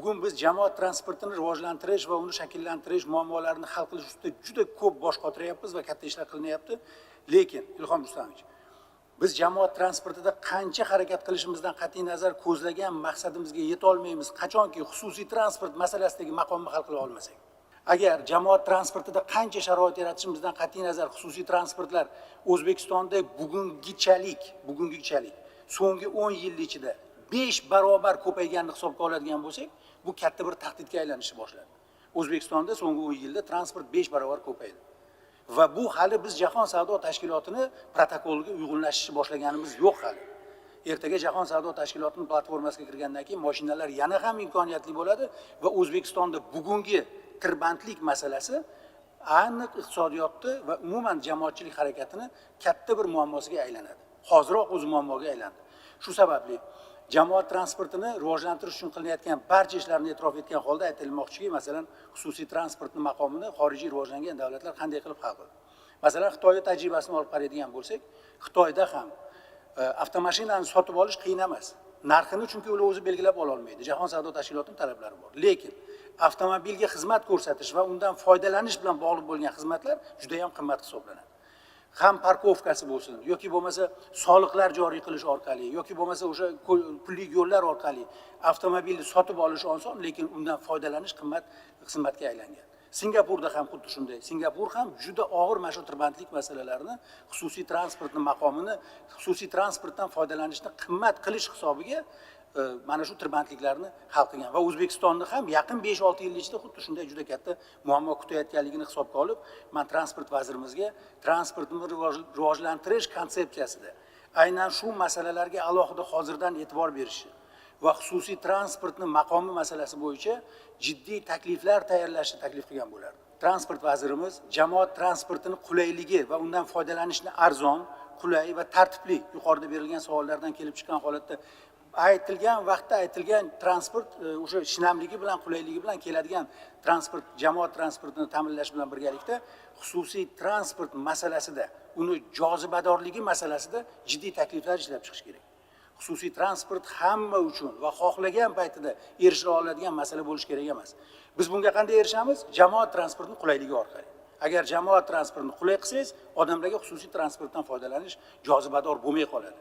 bugun biz jamoat transportini rivojlantirish va uni shakllantirish muammolarini hal qilish ustida juda ko'p bosh qotiryapmiz va katta ishlar qilinyapti. Lekin Ilhom Rustamovich, biz jamoat transportida qancha harakat qilishimizdan qat'iy nazar ko'zlagan maqsadimizga yeta olmaymiz, qachonki xususiy transport masalasidagi maqomni hal qila olmasak. Agar jamoat transportida qancha sharoit yaratishimizdan qat'iy nazar xususiy transportlar O'zbekistonda bugungichalik so'nggi 10 yil ichida 5 barobar ko'payganini hisobga oladigan bo'lsak, bu katta bir tahdidga aylanishni boshladi. O'zbekistonda so'nggi 10 yilda transport 5 barobar ko'paydi. Va bu hali biz Jahon savdo tashkilotini protokoliga uyg'unlashishni boshlaganimiz yo'q hali. Ertaga Jahon savdo tashkilotining platformasiga kirgandan keyin mashinalar yana ham imkoniyatli bo'ladi va O'zbekistonda bugungi tirbandlik masalasi aniq iqtisodiyotni va umuman jamoatchilik harakatini katta bir muammosiga aylanadi. Hoziroq o'zi muammoga aylandi. Shu sababli jamoat transportini rivojlantirish uchun qilinayotgan barcha ishlarni e'tirof etgan holda aytilmoqchiki, masalan, xususiy transportning maqomini xorijiy rivojlangan davlatlar qanday qilib hal qildi. Masalan, Xitoy tajribasini olib qaraydigan bo'lsak, Xitoyda ham avtomashinani sotib olish qiyin emas. Narxini chunki ular o'zi belgilab ola olmaydi. Jahon savdo tashkilotining talablari bor. Lekin avtomobilga xizmat ko'rsatish va undan foydalanish bilan bog'liq bo'lgan xizmatlar juda ham qimmat hisoblanadi. Ham parkovkasi bo'lsin, yoki bo'lmasa soliqlar joriy qilish orqali, yoki bo'lmasa o'sha pulli yo'llar orqali avtomobilni sotib olish oson, lekin undan foydalanish qimmat xizmatga aylangan. Singapurda ham xuddi shunday. Singapur ham juda og'ir mana shu tirbandlik masalalarini, xususiy transportning maqomini, xususiy transportdan foydalanishni qimmat qilish hisobiga mana shu tirbandliklarni hal qilgan va O'zbekistonni ham yaqin 5-6 yil ichida xuddi shunday juda katta muammo kutayotganligini hisobga olib, men transport vazirimizga transportni rivojlantirish konsepsiyasida aynan shu masalalarga alohida hozirdan e'tibor berishi va xususiy transportning maqomi masalasi bo'yicha jiddiy takliflar tayyorlashni taklif qilgan bo'lardi. Transport vazirimiz jamoat transportining qulayligi va undan foydalanishni arzon, qulay va tartibli yuqorida berilgan savollardan kelib chiqqan holatda aytilgan vaqtda aytilgan transport o'sha shinamligi bilan qulayligi bilan keladigan transport, jamoat transportini ta'minlash bilan birgalikda xususiy transport masalasida, uni jozibadorligi masalasida jiddiy takliflar ishlab chiqish kerak. Xususiy transport hamma uchun va xohlagan paytida erisha oladigan masala bo'lish kerak emas. Biz bunga qanday erishamiz? Jamoat transportining qulayligi orqali. Agar jamoat transportini qulay qilsangiz, odamlarga xususiy transportdan foydalanish jozibador bo'lmay qoladi.